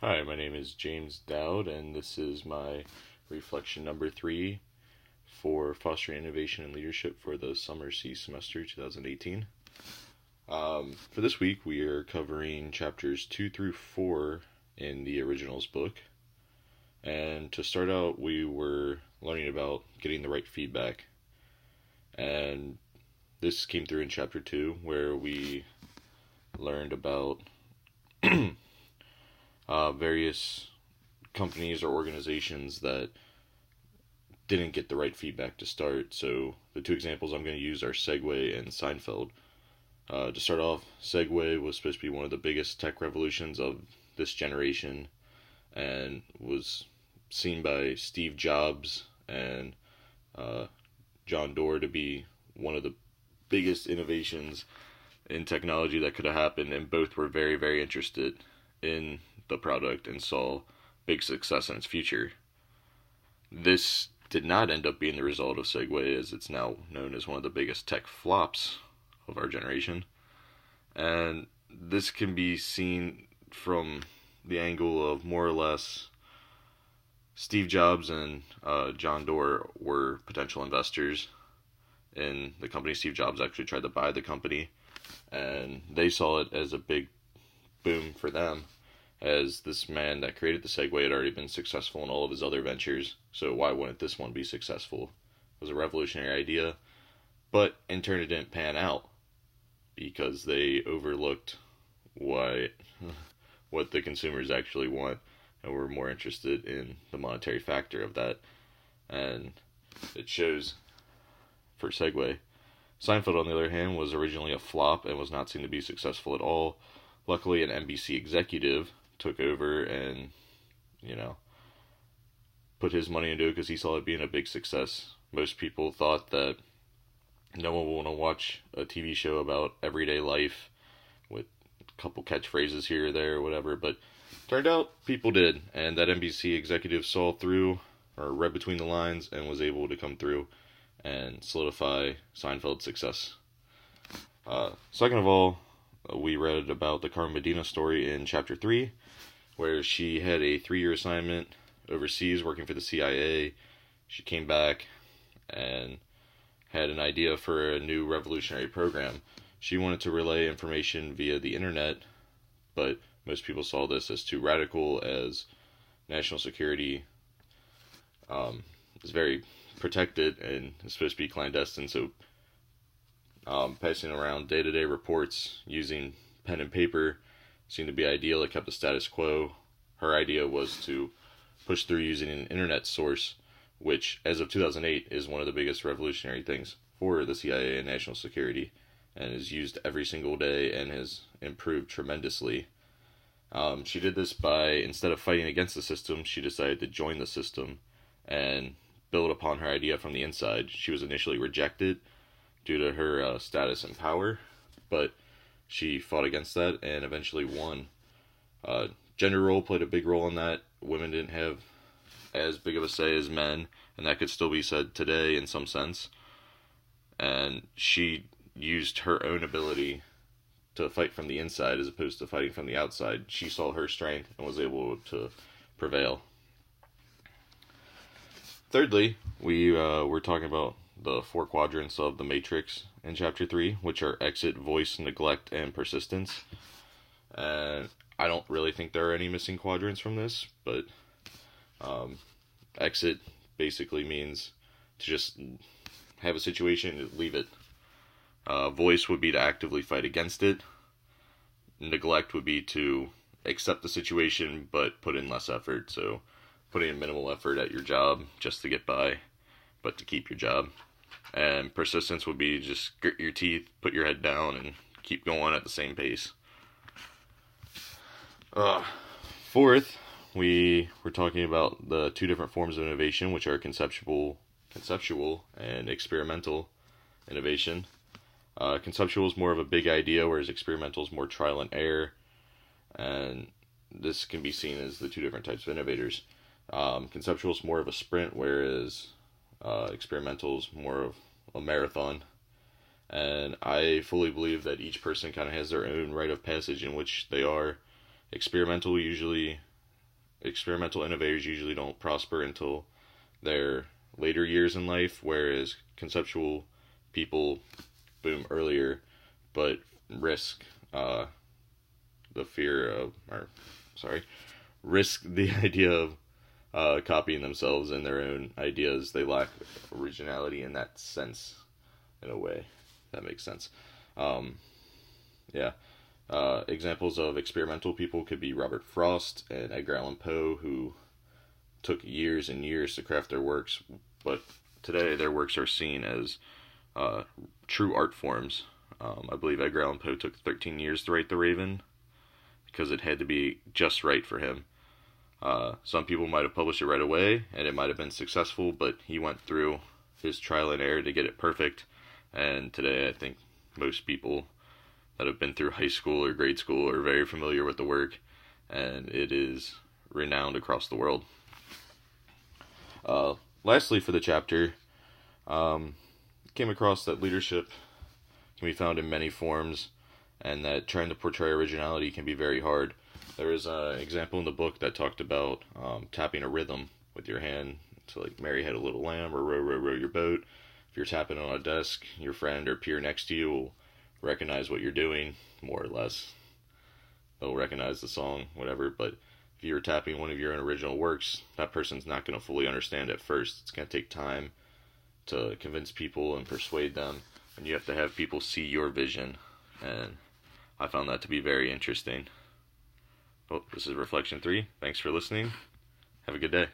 Hi, my name is James Dowd, and this is my reflection number 3 for fostering innovation and leadership for the summer C semester 2018. For this week, we are covering chapters 2 through 4 in the originals book. And to start out, we were learning about getting the right feedback. And this came through in chapter 2, where we learned about various companies or organizations that didn't get the right feedback to start. So the two examples I'm going to use are Segway and Seinfeld. To start off, Segway was supposed to be one of the biggest tech revolutions of this generation and was seen by Steve Jobs and John Doerr to be one of the biggest innovations in technology that could have happened, and both were very, very interested in the product and saw big success in its future. This did not end up being the result of Segway, as it's now known as one of the biggest tech flops of our generation. And this can be seen from the angle of more or less Steve Jobs and John Doerr were potential investors in the company. Steve Jobs actually tried to buy the company, and they saw it as a big boom for them, as this man that created the Segway had already been successful in all of his other ventures, so why wouldn't this one be successful? It was a revolutionary idea, but in turn it didn't pan out because they overlooked what the consumers actually want and were more interested in the monetary factor of that. And it shows for Segway. Seinfeld, on the other hand, was originally a flop and was not seen to be successful at all. Luckily, an NBC executive took over and, put his money into it because he saw it being a big success. Most people thought that no one will want to watch a TV show about everyday life with a couple catchphrases here or there or whatever, but turned out people did, and that NBC executive saw through, or read between the lines, and was able to come through and solidify Seinfeld's success. Second of all, we read about the Carmen Medina story in chapter 3, where she had a 3-year assignment overseas working for the CIA. She came back and had an idea for a new revolutionary program. She wanted to relay information via the internet, but most people saw this as too radical, as national security is very protected and is supposed to be clandestine, so passing around day-to-day reports using pen and paper seemed to be ideal. It kept the status quo. Her idea was to push through using an internet source, which, as of 2008, is one of the biggest revolutionary things for the CIA and national security, and is used every single day and has improved tremendously. She did this by, instead of fighting against the system, she decided to join the system and build upon her idea from the inside. She was initially rejected due to her status and power, but she fought against that and eventually won. Gender role played a big role in that. Women didn't have as big of a say as men, and that could still be said today in some sense. And she used her own ability to fight from the inside as opposed to fighting from the outside. She saw her strength and was able to prevail. Thirdly, we were talking about the 4 quadrants of the Matrix in chapter 3, which are exit, voice, neglect, and persistence. And I don't really think there are any missing quadrants from this, but exit basically means to just have a situation and leave it. Voice would be to actively fight against it. Neglect would be to accept the situation but put in less effort, so putting in minimal effort at your job just to get by, but to keep your job. And persistence would be just grit your teeth, put your head down, and keep going at the same pace. Fourth, we were talking about the 2 different forms of innovation, which are conceptual and experimental innovation. Conceptual is more of a big idea, whereas experimental is more trial and error, and this can be seen as the 2 different types of innovators. Conceptual is more of a sprint, whereas experimental is more of a marathon. And I fully believe that each person kind of has their own rite of passage in which they are. Experimental usually experimental innovators usually don't prosper until their later years in life, whereas conceptual people boom earlier, but risk the fear of, or sorry, risk the idea of copying themselves and their own ideas. They lack originality in that sense, in a way. That makes sense. Yeah. Examples of experimental people could be Robert Frost and Edgar Allan Poe, who took years and years to craft their works, but today their works are seen as true art forms. I believe Edgar Allan Poe took 13 years to write The Raven because it had to be just right for him. Some people might have published it right away and it might have been successful, but he went through his trial and error to get it perfect. And today I think most people that have been through high school or grade school are very familiar with the work, and it is renowned across the world. Lastly, for the chapter, came across that leadership can be found in many forms, and that trying to portray originality can be very hard. There is an example in the book that talked about tapping a rhythm with your hand to, like, Mary Had a Little Lamb or Row, Row, Row Your Boat. If you're tapping on a desk, your friend or peer next to you will recognize what you're doing, more or less. They'll recognize the song, whatever, but if you're tapping one of your own original works, that person's not going to fully understand at first. It's going to take time to convince people and persuade them, and you have to have people see your vision, and I found that to be very interesting. Well, this is Reflection 3. Thanks for listening. Have a good day.